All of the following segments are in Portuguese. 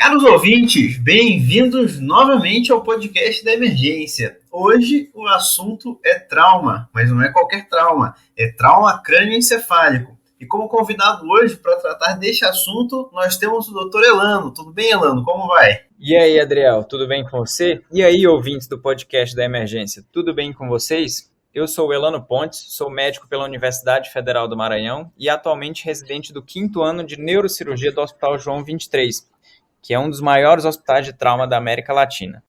Caros ouvintes, bem-vindos novamente ao podcast da Emergência. Hoje o assunto é trauma, mas não é qualquer trauma, é trauma crânioencefálico. E como convidado hoje para tratar deste assunto, nós temos o Dr. Elano. Tudo bem, Elano? Como vai? E aí, Adriel, tudo bem com você? E aí, ouvintes do podcast da Emergência, tudo bem com vocês? Eu sou o Elano Pontes, sou médico pela Universidade Federal do Maranhão e atualmente residente do 5º ano de neurocirurgia do Hospital João 23, que é um dos maiores hospitais de trauma da América Latina.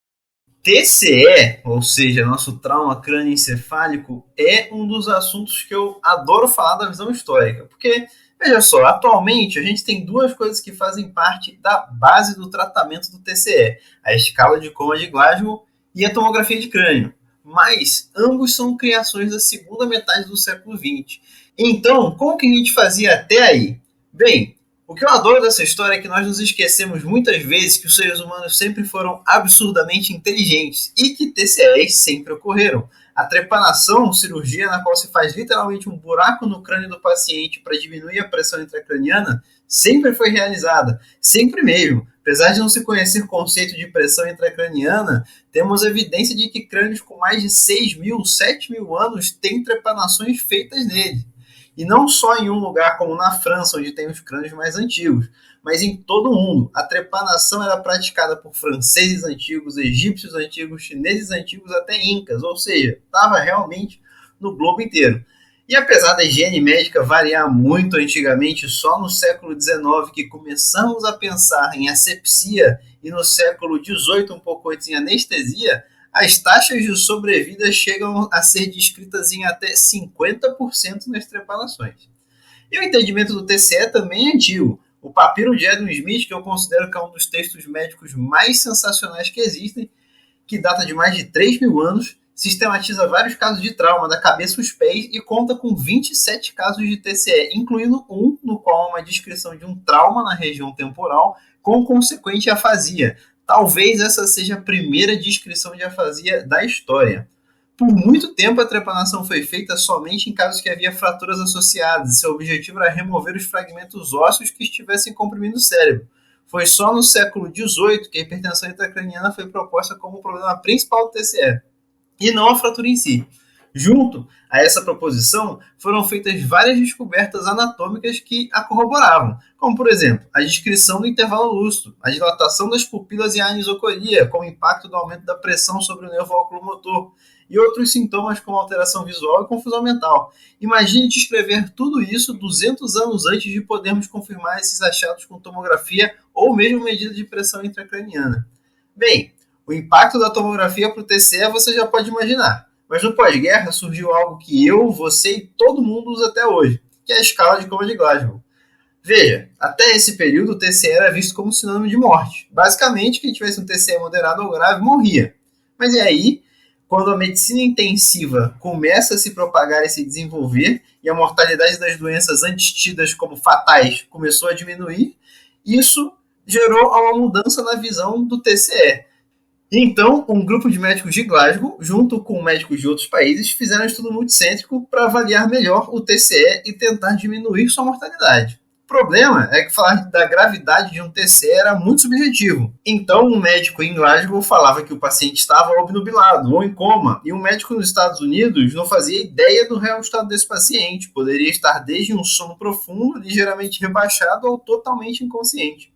TCE, ou seja, nosso trauma crânioencefálico, é um dos assuntos que eu adoro falar da visão histórica, porque, veja só, atualmente a gente tem duas coisas que fazem parte da base do tratamento do TCE, a escala de Coma de Glasgow e a tomografia de crânio, mas ambos são criações da segunda metade do século XX. Então, como que a gente fazia até aí? Bem, o que eu adoro dessa história é que nós nos esquecemos muitas vezes que os seres humanos sempre foram absurdamente inteligentes e que TCEs sempre ocorreram. A trepanação, cirurgia na qual se faz literalmente um buraco no crânio do paciente para diminuir a pressão intracraniana, sempre foi realizada, sempre mesmo. Apesar de não se conhecer o conceito de pressão intracraniana, temos evidência de que crânios com mais de 6.000, 7.000 anos têm trepanações feitas nele. E não só em um lugar como na França, onde tem os crânios mais antigos, mas em todo o mundo. A trepanação era praticada por franceses antigos, egípcios antigos, chineses antigos, até incas, ou seja, estava realmente no globo inteiro. E apesar da higiene médica variar muito antigamente, só no século XIX que começamos a pensar em asepsia e no século XVIII um pouco antes em anestesia, as taxas de sobrevida chegam a ser descritas em até 50% nas trepanações. E o entendimento do TCE também é antigo. O papiro de Adam Smith, que eu considero que é um dos textos médicos mais sensacionais que existem, que data de mais de 3.000 anos, sistematiza vários casos de trauma da cabeça aos pés e conta com 27 casos de TCE, incluindo um no qual há uma descrição de um trauma na região temporal com consequente afasia. Talvez essa seja a primeira descrição de afasia da história. Por muito tempo, a trepanação foi feita somente em casos que havia fraturas associadas, e seu objetivo era remover os fragmentos ósseos que estivessem comprimindo o cérebro. Foi só no século XVIII que a hipertensão intracraniana foi proposta como o problema principal do TCE, e não a fratura em si. Junto a essa proposição, foram feitas várias descobertas anatômicas que a corroboravam, como, por exemplo, a descrição do intervalo lúcido, a dilatação das pupilas e a anisocoria, com o impacto do aumento da pressão sobre o nervo oculomotor, e outros sintomas como alteração visual e confusão mental. Imagine descrever tudo isso 200 anos antes de podermos confirmar esses achados com tomografia ou mesmo medida de pressão intracraniana. Bem, o impacto da tomografia para o TCE você já pode imaginar. Mas no pós-guerra surgiu algo que eu, você e todo mundo usa até hoje, que é a escala de Coma de Glasgow. Veja, até esse período o TCE era visto como sinônimo de morte. Basicamente, quem tivesse um TCE moderado ou grave morria. Mas é aí, quando a medicina intensiva começa a se propagar e se desenvolver, e a mortalidade das doenças antes tidas como fatais começou a diminuir, isso gerou uma mudança na visão do TCE. Então, um grupo de médicos de Glasgow, junto com médicos de outros países, fizeram um estudo multicêntrico para avaliar melhor o TCE e tentar diminuir sua mortalidade. O problema é que falar da gravidade de um TCE era muito subjetivo. Então, um médico em Glasgow falava que o paciente estava obnubilado ou em coma, e um médico nos Estados Unidos não fazia ideia do real estado desse paciente. Poderia estar desde um sono profundo, ligeiramente rebaixado, ou totalmente inconsciente.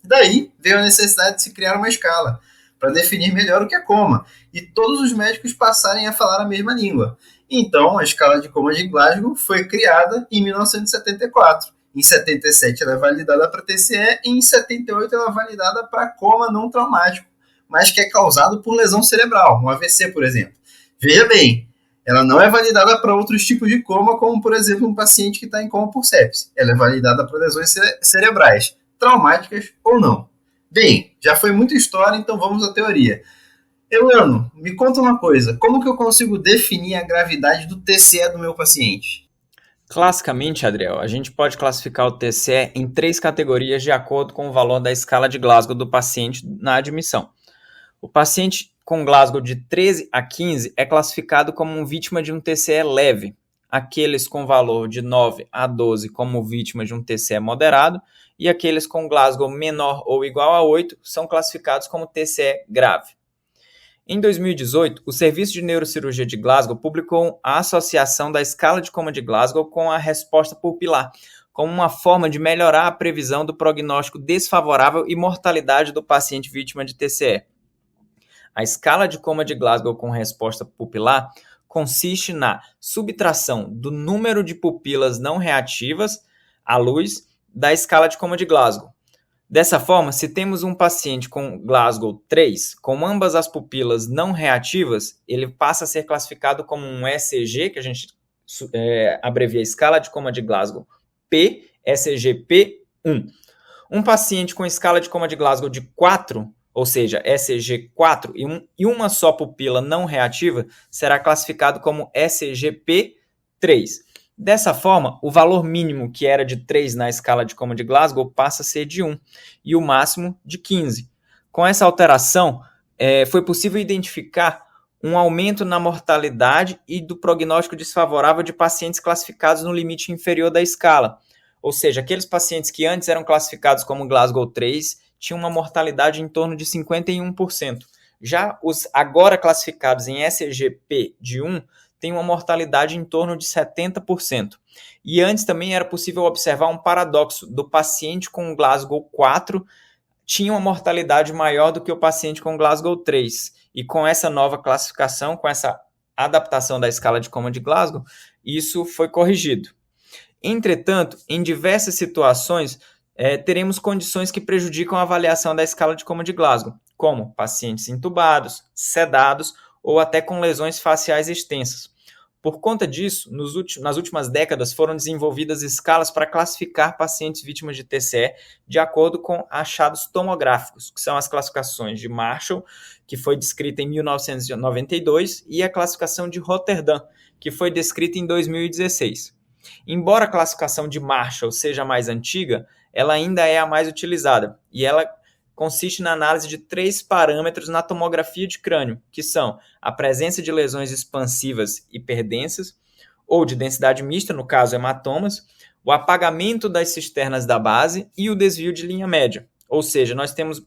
Daí veio a necessidade de se criar uma escala para definir melhor o que é coma, e todos os médicos passarem a falar a mesma língua. Então, a escala de Coma de Glasgow foi criada em 1974. Em 77 ela é validada para TCE e em 78 ela é validada para coma não traumático, mas que é causado por lesão cerebral, um AVC, por exemplo. Veja bem, ela não é validada para outros tipos de coma, como, por exemplo, um paciente que está em coma por sepse. Ela é validada para lesões cerebrais, traumáticas ou não. Bem, já foi muita história, então vamos à teoria. Elano, me conta uma coisa, como que eu consigo definir a gravidade do TCE do meu paciente? Classicamente, Adriel, a gente pode classificar o TCE em 3 categorias de acordo com o valor da escala de Glasgow do paciente na admissão. O paciente com Glasgow de 13 a 15 é classificado como vítima de um TCE leve. aqueles com valor de 9 a 12 como vítima de um TCE moderado, e aqueles com Glasgow menor ou igual a 8 são classificados como TCE grave. Em 2018, o Serviço de Neurocirurgia de Glasgow publicou a associação da escala de coma de Glasgow com a resposta pupilar, como uma forma de melhorar a previsão do prognóstico desfavorável e mortalidade do paciente vítima de TCE. A escala de coma de Glasgow com resposta pupilar consiste na subtração do número de pupilas não reativas à luz da escala de coma de Glasgow. Dessa forma, se temos um paciente com Glasgow 3, com ambas as pupilas não reativas, ele passa a ser classificado como um ECG, que a gente abrevia a escala de coma de Glasgow P, ECG P1. Um paciente com escala de coma de Glasgow de 4, ou seja, ECG 4 e uma só pupila não reativa, será classificado como ECG P3. Dessa forma, o valor mínimo, que era de 3 na escala de coma de Glasgow, passa a ser de 1 e o máximo de 15. Com essa alteração, foi possível identificar um aumento na mortalidade e do prognóstico desfavorável de pacientes classificados no limite inferior da escala. Ou seja, aqueles pacientes que antes eram classificados como Glasgow 3 tinham uma mortalidade em torno de 51%. Já os agora classificados em ECG-P de 1 têm uma mortalidade em torno de 70%. E antes também era possível observar um paradoxo do paciente com Glasgow 4 tinha uma mortalidade maior do que o paciente com Glasgow 3. E com essa nova classificação, com essa adaptação da escala de coma de Glasgow, isso foi corrigido. Entretanto, em diversas situações, teremos condições que prejudicam a avaliação da escala de coma de Glasgow, como pacientes intubados, sedados ou até com lesões faciais extensas. Por conta disso, nas últimas décadas foram desenvolvidas escalas para classificar pacientes vítimas de TCE de acordo com achados tomográficos, que são as classificações de Marshall, que foi descrita em 1992, e a classificação de Rotterdam, que foi descrita em 2016. Embora a classificação de Marshall seja mais antiga, ela ainda é a mais utilizada, e ela consiste na análise de 3 parâmetros na tomografia de crânio, que são a presença de lesões expansivas hiperdensas, ou de densidade mista, no caso hematomas, o apagamento das cisternas da base e o desvio de linha média. Ou seja, nós temos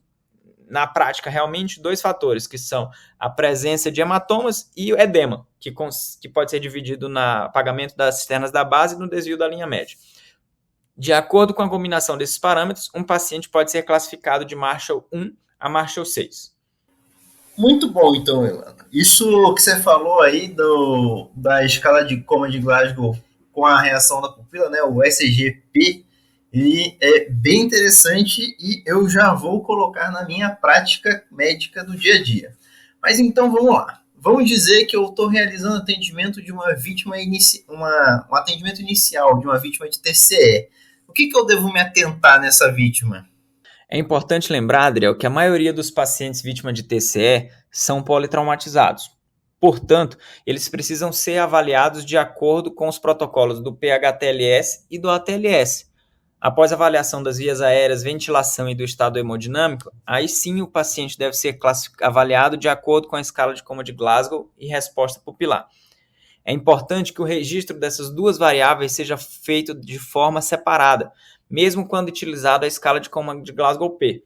na prática realmente 2 fatores, que são a presença de hematomas e o edema, que pode ser dividido no apagamento das cisternas da base e no desvio da linha média. De acordo com a combinação desses parâmetros, um paciente pode ser classificado de Marshall 1 a Marshall 6. Muito bom, então, Elana. Isso que você falou aí da escala de coma de Glasgow com a reação da pupila, né, o ECG-P, ele é bem interessante e eu já vou colocar na minha prática médica do dia a dia. Mas então vamos lá. Vamos dizer que eu estou realizando atendimento de uma vítima um atendimento inicial de uma vítima de TCE. O que eu devo me atentar nessa vítima? É importante lembrar, Adriel, que a maioria dos pacientes vítimas de TCE são politraumatizados. Portanto, eles precisam ser avaliados de acordo com os protocolos do PH-TLS e do ATLS. Após a avaliação das vias aéreas, ventilação e do estado hemodinâmico, aí sim o paciente deve ser avaliado de acordo com a escala de coma de Glasgow e resposta pupilar. É importante que o registro dessas 2 variáveis seja feito de forma separada, mesmo quando utilizado a escala de coma de Glasgow P.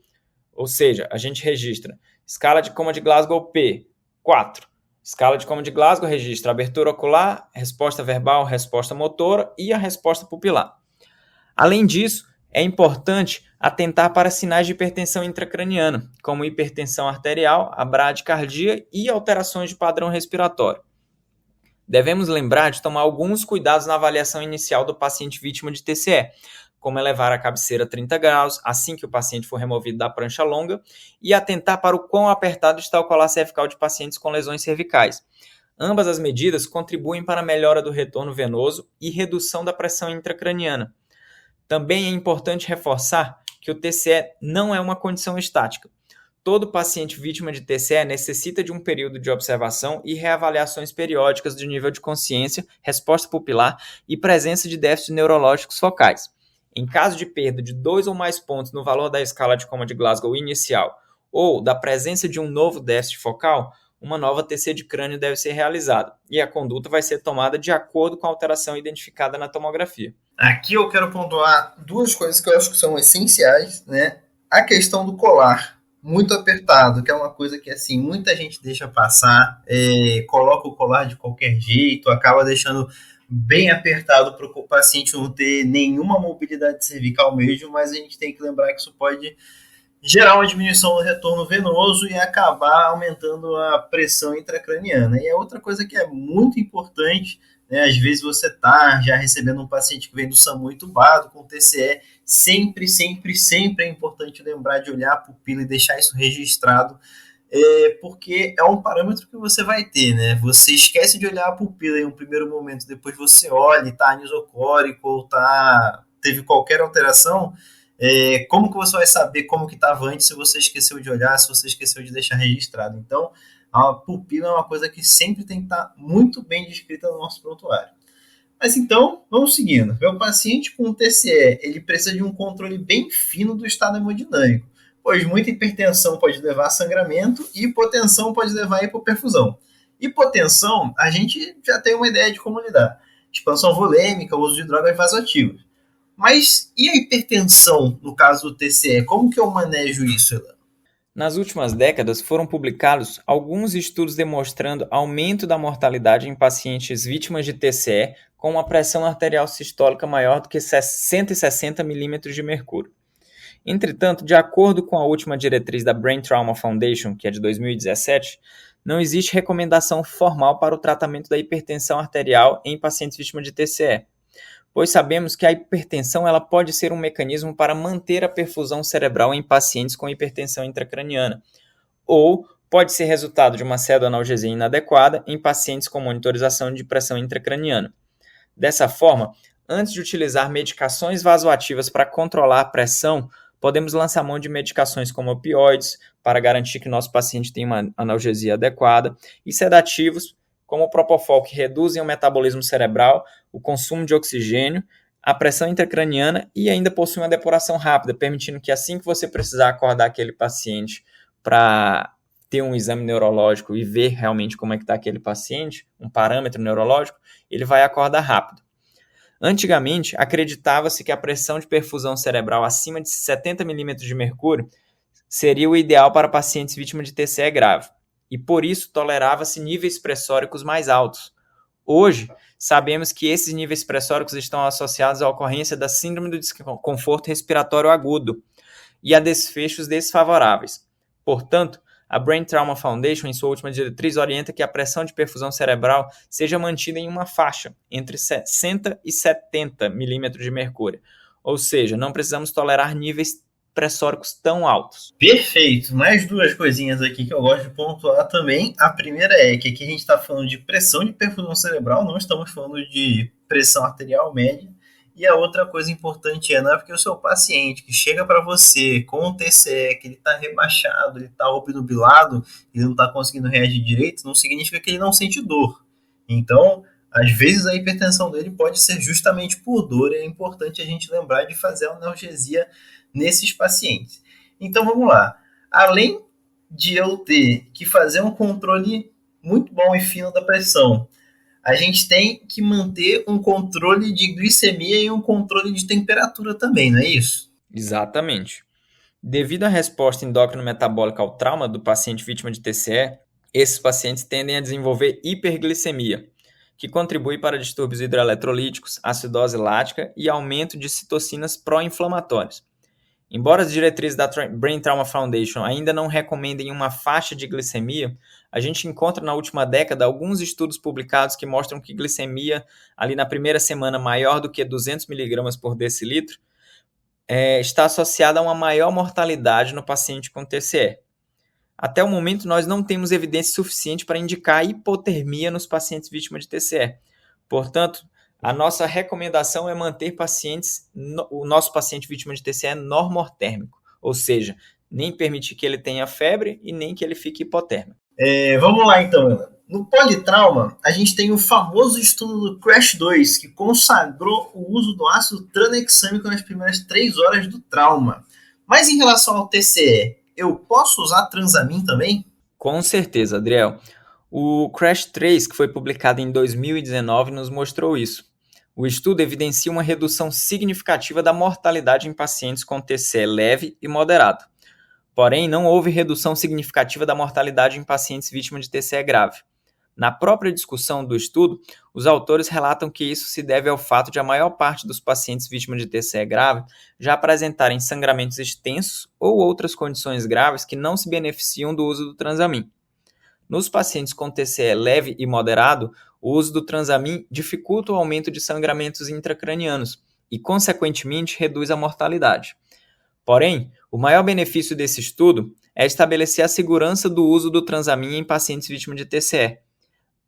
Ou seja, a gente registra escala de coma de Glasgow P, 4. Escala de coma de Glasgow registra abertura ocular, resposta verbal, resposta motora e a resposta pupilar. Além disso, é importante atentar para sinais de hipertensão intracraniana, como hipertensão arterial, a bradicardia e alterações de padrão respiratório. Devemos lembrar de tomar alguns cuidados na avaliação inicial do paciente vítima de TCE, como elevar a cabeceira 30 graus assim que o paciente for removido da prancha longa e atentar para o quão apertado está o colar cervical de pacientes com lesões cervicais. Ambas as medidas contribuem para a melhora do retorno venoso e redução da pressão intracraniana. Também é importante reforçar que o TCE não é uma condição estática. Todo paciente vítima de TCE necessita de um período de observação e reavaliações periódicas de nível de consciência, resposta pupilar e presença de déficits neurológicos focais. Em caso de perda de 2 ou mais pontos no valor da escala de coma de Glasgow inicial ou da presença de um novo déficit focal, uma nova TC de crânio deve ser realizada, e a conduta vai ser tomada de acordo com a alteração identificada na tomografia. Aqui eu quero pontuar duas coisas que eu acho que são essenciais, né? A questão do colar, muito apertado, que é uma coisa que assim muita gente deixa passar, coloca o colar de qualquer jeito, acaba deixando bem apertado para o paciente não ter nenhuma mobilidade cervical mesmo, mas a gente tem que lembrar que isso pode gerar uma diminuição do retorno venoso e acabar aumentando a pressão intracraniana. E a outra coisa que é muito importante, né, às vezes você está já recebendo um paciente que vem do SAMU entubado com TCE, sempre é importante lembrar de olhar a pupila e deixar isso registrado, porque é um parâmetro que você vai ter, né? Você esquece de olhar a pupila em um primeiro momento, depois você olha e está anisocórico ou teve qualquer alteração. Como que você vai saber como que estava antes se você esqueceu de olhar, se você esqueceu de deixar registrado? Então, a pupila é uma coisa que sempre tem que estar muito bem descrita no nosso prontuário. Mas então, vamos seguindo. O paciente com TCE, ele precisa de um controle bem fino do estado hemodinâmico, pois muita hipertensão pode levar a sangramento e hipotensão pode levar a hipoperfusão. Hipotensão, a gente já tem uma ideia de como lidar. Expansão volêmica, uso de drogas vasoativas. Mas e a hipertensão, no caso do TCE? Como que eu manejo isso, Elano? Nas últimas décadas, foram publicados alguns estudos demonstrando aumento da mortalidade em pacientes vítimas de TCE com uma pressão arterial sistólica maior do que 160 milímetros de mercúrio. Entretanto, de acordo com a última diretriz da Brain Trauma Foundation, que é de 2017, não existe recomendação formal para o tratamento da hipertensão arterial em pacientes vítimas de TCE, pois sabemos que a hipertensão ela pode ser um mecanismo para manter a perfusão cerebral em pacientes com hipertensão intracraniana, ou pode ser resultado de uma pseudoanalgesia inadequada em pacientes com monitorização de pressão intracraniana. Dessa forma, antes de utilizar medicações vasoativas para controlar a pressão, podemos lançar mão de medicações como opioides, para garantir que nosso paciente tenha uma analgesia adequada, e sedativos, como o Propofol, que reduzem o metabolismo cerebral, o consumo de oxigênio, a pressão intracraniana e ainda possuem uma depuração rápida, permitindo que assim que você precisar acordar aquele paciente para ter um exame neurológico e ver realmente como é que está aquele paciente, um parâmetro neurológico, ele vai acordar rápido. Antigamente, acreditava-se que a pressão de perfusão cerebral acima de 70 milímetros de mercúrio seria o ideal para pacientes vítimas de TCE grave, e por isso tolerava-se níveis pressóricos mais altos. Hoje, sabemos que esses níveis pressóricos estão associados à ocorrência da síndrome do desconforto respiratório agudo e a desfechos desfavoráveis. Portanto, a Brain Trauma Foundation, em sua última diretriz, orienta que a pressão de perfusão cerebral seja mantida em uma faixa entre 60 e 70 milímetros de mercúrio. Ou seja, não precisamos tolerar níveis pressóricos tão altos. Perfeito. Mais duas coisinhas aqui que eu gosto de pontuar também. A primeira é que aqui a gente está falando de pressão de perfusão cerebral, não estamos falando de pressão arterial média. E a outra coisa importante não é porque o seu paciente que chega para você com um TCE, que ele está rebaixado, ele está obnubilado, ele não está conseguindo reagir direito, não significa que ele não sente dor. Então, às vezes a hipertensão dele pode ser justamente por dor, e é importante a gente lembrar de fazer a analgesia nesses pacientes. Então vamos lá. Além de eu ter que fazer um controle muito bom e fino da pressão, a gente tem que manter um controle de glicemia e um controle de temperatura também, não é isso? Exatamente. Devido à resposta endócrino-metabólica ao trauma do paciente vítima de TCE, esses pacientes tendem a desenvolver hiperglicemia, que contribui para distúrbios hidroeletrolíticos, acidose lática e aumento de citocinas pró-inflamatórias. Embora as diretrizes da Brain Trauma Foundation ainda não recomendem uma faixa de glicemia, a gente encontra na última década alguns estudos publicados que mostram que glicemia ali na primeira semana maior do que 200 mg por decilitro está associada a uma maior mortalidade no paciente com TCE. Até o momento, nós não temos evidência suficiente para indicar hipotermia nos pacientes vítimas de TCE. Portanto, a nossa recomendação é manter o nosso paciente vítima de TCE normotérmico, ou seja, nem permitir que ele tenha febre e nem que ele fique hipotérmico. Vamos lá então, Ana. No politrauma, a gente tem o famoso estudo do CRASH-2, que consagrou o uso do ácido tranexâmico nas primeiras 3 horas do trauma. Mas em relação ao TCE, eu posso usar transamin também? Com certeza, Adriel. O CRASH-3, que foi publicado em 2019, nos mostrou isso. O estudo evidencia uma redução significativa da mortalidade em pacientes com TCE leve e moderado. Porém, não houve redução significativa da mortalidade em pacientes vítimas de TCE grave. Na própria discussão do estudo, os autores relatam que isso se deve ao fato de a maior parte dos pacientes vítimas de TCE grave já apresentarem sangramentos extensos ou outras condições graves que não se beneficiam do uso do Transamin. Nos pacientes com TCE leve e moderado, o uso do Transamin dificulta o aumento de sangramentos intracranianos e, consequentemente, reduz a mortalidade. Porém, o maior benefício desse estudo é estabelecer a segurança do uso do Transamin em pacientes vítimas de TCE.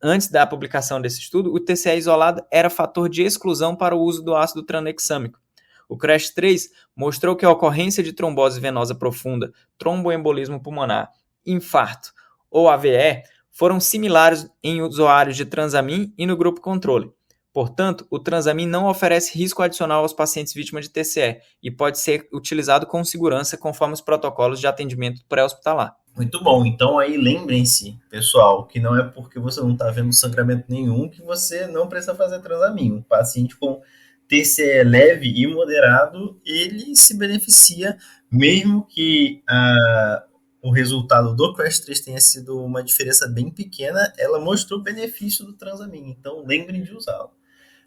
Antes da publicação desse estudo, o TCE isolado era fator de exclusão para o uso do ácido tranexâmico. O CRASH-3 mostrou que a ocorrência de trombose venosa profunda, tromboembolismo pulmonar, infarto ou AVE foram similares em usuários de Transamin e no grupo controle. Portanto, o Transamin não oferece risco adicional aos pacientes vítimas de TCE e pode ser utilizado com segurança conforme os protocolos de atendimento pré-hospitalar. Muito bom. Então aí lembrem-se, pessoal, que não é porque você não está vendo sangramento nenhum que você não precisa fazer Transamin. Um paciente com TCE leve e moderado, ele se beneficia, mesmo que o resultado do CRASH-3 tenha sido uma diferença bem pequena, ela mostrou o benefício do Transamin. Então lembrem de usá-lo.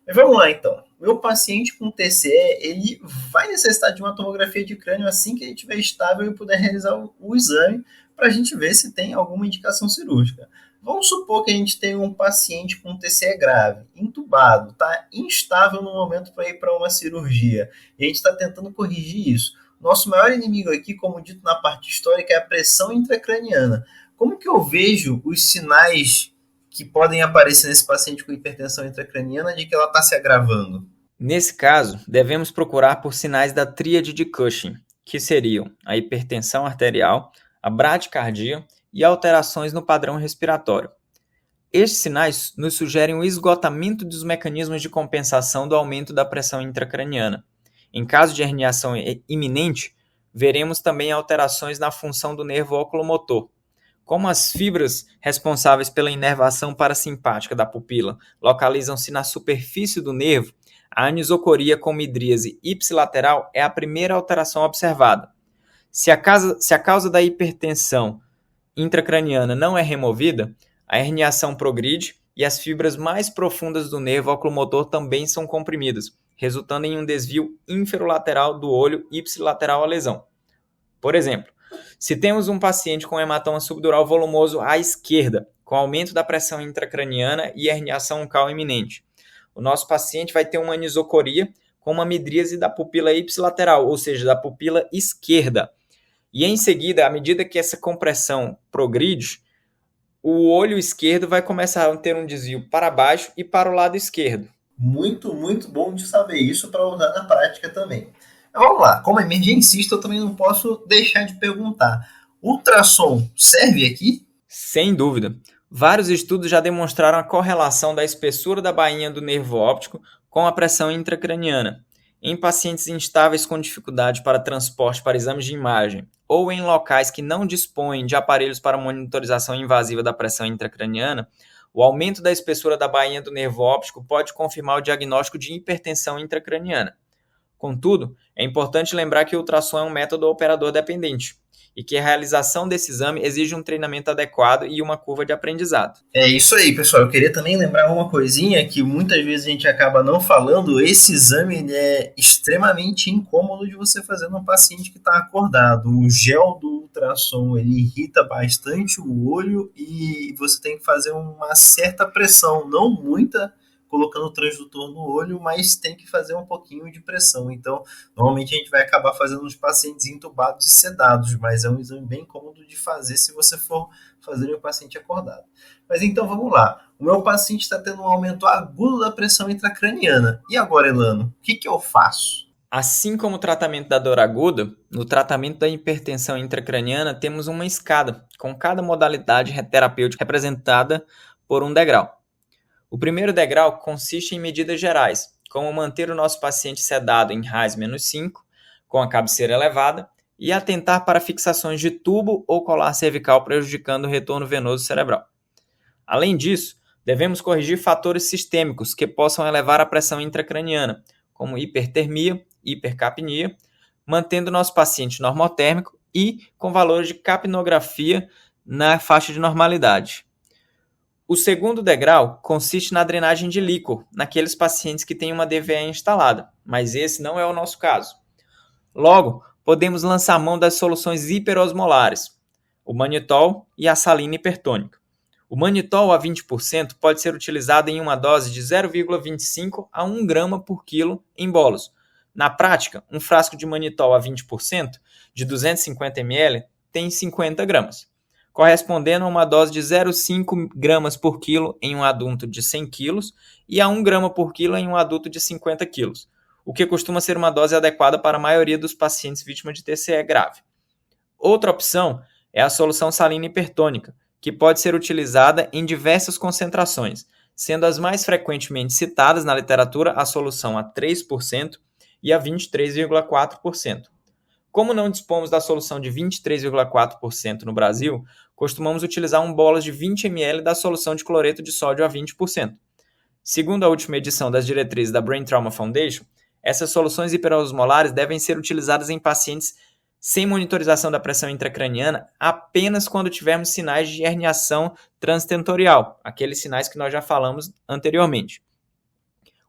Mas vamos lá, então. Meu paciente com TCE, ele vai necessitar de uma tomografia de crânio assim que ele estiver estável e puder realizar o exame para a gente ver se tem alguma indicação cirúrgica. Vamos supor que a gente tem um paciente com TCE grave, entubado, está instável no momento para ir para uma cirurgia. E a gente está tentando corrigir isso. Nosso maior inimigo aqui, como dito na parte histórica, é a pressão intracraniana. Como que eu vejo os sinais que podem aparecer nesse paciente com hipertensão intracraniana de que ela está se agravando? Nesse caso, devemos procurar por sinais da tríade de Cushing, que seriam a hipertensão arterial, a bradicardia e alterações no padrão respiratório. Estes sinais nos sugerem o esgotamento dos mecanismos de compensação do aumento da pressão intracraniana. Em caso de herniação iminente, veremos também alterações na função do nervo oculomotor. Como as fibras responsáveis pela inervação parasimpática da pupila localizam-se na superfície do nervo, a anisocoria com midríase ipsilateral é a primeira alteração observada. Se a causa da hipertensão intracraniana não é removida, a herniação progride e as fibras mais profundas do nervo oculomotor também são comprimidas, resultando em um desvio inferolateral do olho ipsilateral à lesão. Por exemplo, se temos um paciente com hematoma subdural volumoso à esquerda, com aumento da pressão intracraniana e herniação uncal iminente, o nosso paciente vai ter uma anisocoria com uma midríase da pupila ipsilateral, ou seja, da pupila esquerda. E em seguida, à medida que essa compressão progride, o olho esquerdo vai começar a ter um desvio para baixo e para o lado esquerdo. Muito, muito bom de saber isso para usar na prática também. Mas vamos lá, como emergencista eu também não posso deixar de perguntar. Ultrassom serve aqui? Sem dúvida. Vários estudos já demonstraram a correlação da espessura da bainha do nervo óptico com a pressão intracraniana. Em pacientes instáveis com dificuldade para transporte para exames de imagem ou em locais que não dispõem de aparelhos para monitorização invasiva da pressão intracraniana, o aumento da espessura da bainha do nervo óptico pode confirmar o diagnóstico de hipertensão intracraniana. Contudo, é importante lembrar que o ultrassom é um método operador dependente e que a realização desse exame exige um treinamento adequado e uma curva de aprendizado. É isso aí, pessoal. Eu queria também lembrar uma coisinha que muitas vezes a gente acaba não falando. Esse exame ele é extremamente incômodo de você fazer num paciente que está acordado. O gel do ultrassom ele irrita bastante o olho e você tem que fazer uma certa pressão, não muita, colocando o transdutor no olho, mas tem que fazer um pouquinho de pressão. Então, normalmente a gente vai acabar fazendo nos pacientes intubados e sedados, mas é um exame bem cômodo de fazer se você for fazer em um paciente acordado. Mas então, vamos lá. O meu paciente está tendo um aumento agudo da pressão intracraniana. E agora, Elano, o que eu faço? Assim como o tratamento da dor aguda, no tratamento da hipertensão intracraniana temos uma escada, com cada modalidade terapêutica representada por um degrau. O primeiro degrau consiste em medidas gerais, como manter o nosso paciente sedado em RASS-5, com a cabeceira elevada, e atentar para fixações de tubo ou colar cervical prejudicando o retorno venoso cerebral. Além disso, devemos corrigir fatores sistêmicos que possam elevar a pressão intracraniana, como hipertermia, hipercapnia, mantendo nosso paciente normotérmico e com valores de capnografia na faixa de normalidade. O segundo degrau consiste na drenagem de líquor, naqueles pacientes que têm uma DVE instalada, mas esse não é o nosso caso. Logo, podemos lançar mão das soluções hiperosmolares, o manitol e a salina hipertônica. O manitol a 20% pode ser utilizado em uma dose de 0,25 a 1 grama por quilo em bolos. Na prática, um frasco de manitol a 20%, de 250 ml, tem 50 gramas, correspondendo a uma dose de 0,5 gramas por quilo em um adulto de 100 quilos e a 1 grama por quilo em um adulto de 50 quilos, o que costuma ser uma dose adequada para a maioria dos pacientes vítimas de TCE grave. Outra opção é a solução salina hipertônica, que pode ser utilizada em diversas concentrações, sendo as mais frequentemente citadas na literatura a solução a 3% e a 23,4%. Como não dispomos da solução de 23,4% no Brasil, costumamos utilizar um bolas de 20 ml da solução de cloreto de sódio a 20%. Segundo a última edição das diretrizes da Brain Trauma Foundation, essas soluções hiperosmolares devem ser utilizadas em pacientes sem monitorização da pressão intracraniana apenas quando tivermos sinais de herniação transtentorial, aqueles sinais que nós já falamos anteriormente.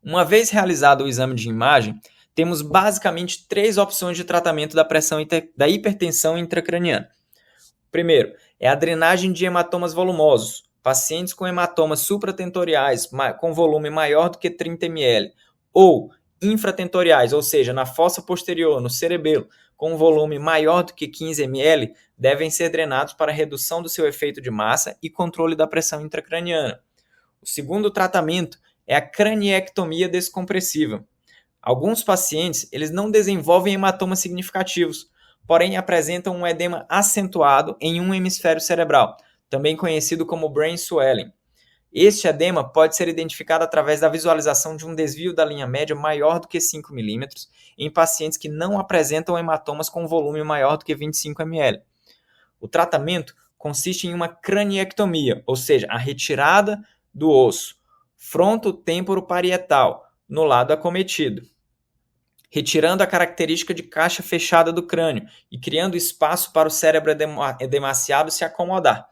Uma vez realizado o exame de imagem, temos basicamente 3 opções de tratamento da hipertensão intracraniana. Primeiro, é a drenagem de hematomas volumosos, pacientes com hematomas supratentoriais com volume maior do que 30 ml, ou infratentoriais, ou seja, na fossa posterior, no cerebelo, com volume maior do que 15 ml, devem ser drenados para redução do seu efeito de massa e controle da pressão intracraniana. O segundo tratamento é a craniectomia descompressiva. Alguns pacientes eles não desenvolvem hematomas significativos, porém apresentam um edema acentuado em um hemisfério cerebral, também conhecido como brain swelling. Este edema pode ser identificado através da visualização de um desvio da linha média maior do que 5 mm em pacientes que não apresentam hematomas com volume maior do que 25 ml. O tratamento consiste em uma craniectomia, ou seja, a retirada do osso fronto-temporo-parietal no lado acometido, retirando a característica de caixa fechada do crânio e criando espaço para o cérebro edemaciado se acomodar.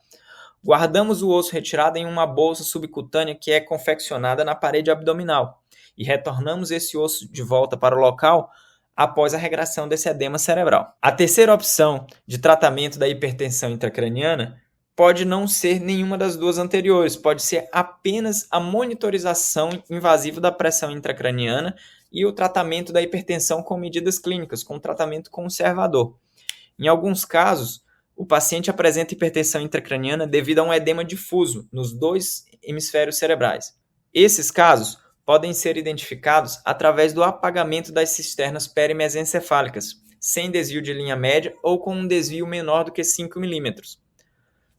Guardamos o osso retirado em uma bolsa subcutânea que é confeccionada na parede abdominal e retornamos esse osso de volta para o local após a regressão desse edema cerebral. A terceira opção de tratamento da hipertensão intracraniana pode não ser nenhuma das duas anteriores, pode ser apenas a monitorização invasiva da pressão intracraniana e o tratamento da hipertensão com medidas clínicas, com tratamento conservador. Em alguns casos, o paciente apresenta hipertensão intracraniana devido a um edema difuso nos 2 hemisférios cerebrais. Esses casos podem ser identificados através do apagamento das cisternas perimesencefálicas, sem desvio de linha média ou com um desvio menor do que 5 mm.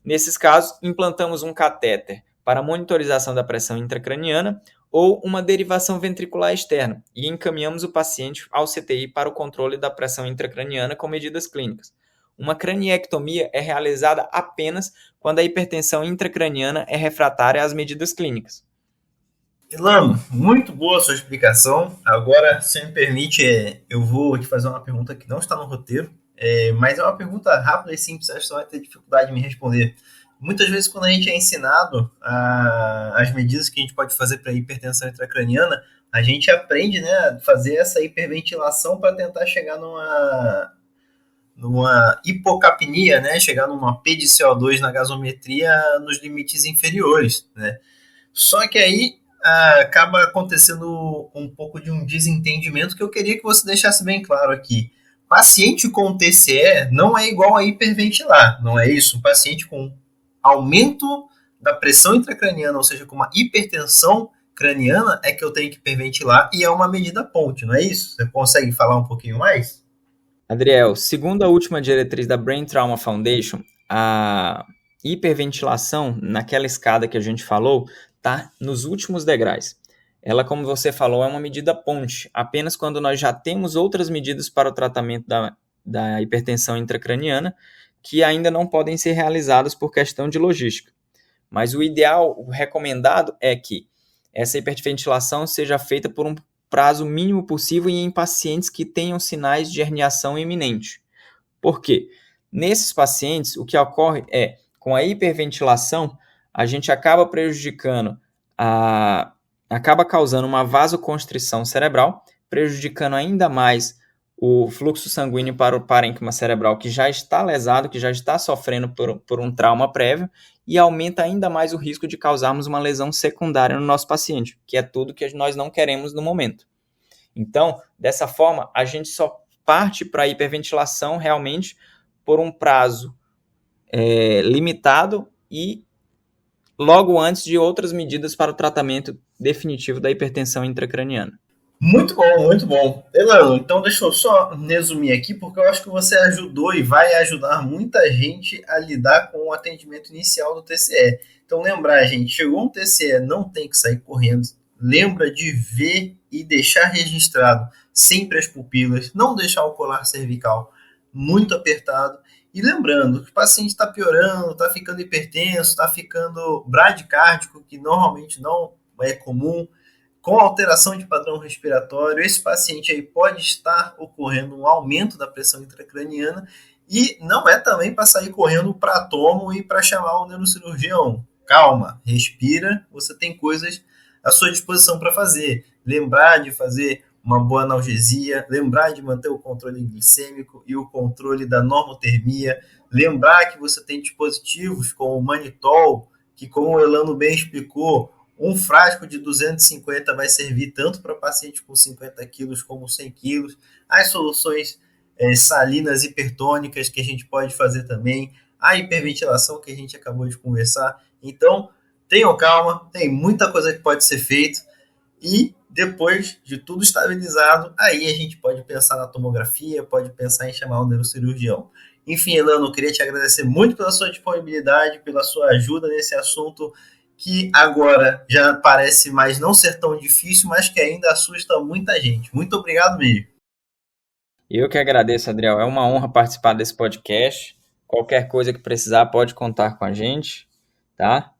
Nesses casos, implantamos um catéter para monitorização da pressão intracraniana ou uma derivação ventricular externa e encaminhamos o paciente ao CTI para o controle da pressão intracraniana com medidas clínicas. Uma craniectomia é realizada apenas quando a hipertensão intracraniana é refratária às medidas clínicas. Elano, muito boa a sua explicação. Agora, se me permite, eu vou te fazer uma pergunta que não está no roteiro, mas é uma pergunta rápida e simples, acho que você vai ter dificuldade de me responder. Muitas vezes, quando a gente é ensinado as medidas que a gente pode fazer para a hipertensão intracraniana, a gente aprende, né, a fazer essa hiperventilação para tentar chegar numa hipocapnia, né, chegar numa P de CO2 na gasometria nos limites inferiores, né? Só que aí acaba acontecendo um pouco de um desentendimento que eu queria que você deixasse bem claro aqui. Paciente com TCE não é igual a hiperventilar, não é isso? Um paciente com aumento da pressão intracraniana, ou seja, com uma hipertensão craniana, é que eu tenho que hiperventilar e é uma medida ponte, não é isso? Você consegue falar um pouquinho mais? Adriel, segundo a última diretriz da Brain Trauma Foundation, a hiperventilação, naquela escada que a gente falou, está nos últimos degraus. Ela, como você falou, é uma medida ponte, apenas quando nós já temos outras medidas para o tratamento da da hipertensão intracraniana, que ainda não podem ser realizadas por questão de logística. Mas o ideal, o recomendado é que essa hiperventilação seja feita por um prazo mínimo possível e em pacientes que tenham sinais de herniação iminente. Por quê? Nesses pacientes, o que ocorre é, com a hiperventilação, a gente acaba prejudicando, acaba causando uma vasoconstrição cerebral, prejudicando ainda mais o fluxo sanguíneo para o parênquima cerebral, que já está lesado, que já está sofrendo por um trauma prévio, e aumenta ainda mais o risco de causarmos uma lesão secundária no nosso paciente, que é tudo que nós não queremos no momento. Então, dessa forma, a gente só parte para a hiperventilação realmente por um prazo limitado e logo antes de outras medidas para o tratamento definitivo da hipertensão intracraniana. Muito bom, muito bom. Elano, então deixa eu só resumir aqui, porque eu acho que você ajudou e vai ajudar muita gente a lidar com o atendimento inicial do TCE. Então lembrar, gente, chegou um TCE, não tem que sair correndo. Lembra de ver e deixar registrado sempre as pupilas, não deixar o colar cervical muito apertado. E lembrando que o paciente está piorando, está ficando hipertenso, está ficando bradicárdico, que normalmente não é comum, com alteração de padrão respiratório, esse paciente aí pode estar ocorrendo um aumento da pressão intracraniana e não é também para sair correndo para tomo e para chamar o neurocirurgião. Calma, respira, você tem coisas à sua disposição para fazer. Lembrar de fazer uma boa analgesia, lembrar de manter o controle glicêmico e o controle da normotermia, lembrar que você tem dispositivos como o manitol, que como o Elano bem explicou, um frasco de 250 vai servir tanto para paciente com 50 quilos como 100 quilos. As soluções salinas hipertônicas que a gente pode fazer também. A hiperventilação que a gente acabou de conversar. Então, tenham calma, tem muita coisa que pode ser feito. E depois de tudo estabilizado, aí a gente pode pensar na tomografia, pode pensar em chamar o neurocirurgião. Enfim, Elano, eu queria te agradecer muito pela sua disponibilidade, pela sua ajuda nesse assunto que agora já parece mais não ser tão difícil, mas que ainda assusta muita gente. Muito obrigado mesmo. Eu que agradeço, Adriel. É uma honra participar desse podcast. Qualquer coisa que precisar, pode contar com a gente, tá?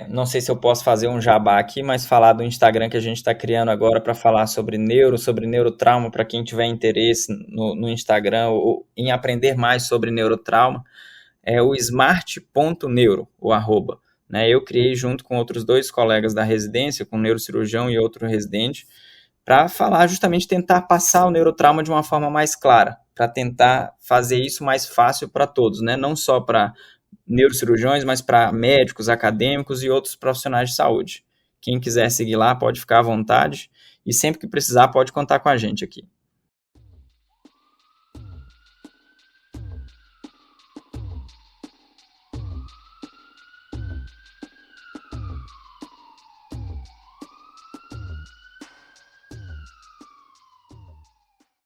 Não sei se eu posso fazer um jabá aqui, mas falar do Instagram que a gente está criando agora para falar sobre neurotrauma, para quem tiver interesse no Instagram ou em aprender mais sobre neurotrauma, é o smart.neuro, o @. Eu criei junto com outros 2 colegas da residência, com um neurocirurgião e outro residente, para falar justamente, tentar passar o neurotrauma de uma forma mais clara, para tentar fazer isso mais fácil para todos, né? Não só para neurocirurgiões, mas para médicos, acadêmicos e outros profissionais de saúde. Quem quiser seguir lá pode ficar à vontade e sempre que precisar pode contar com a gente aqui.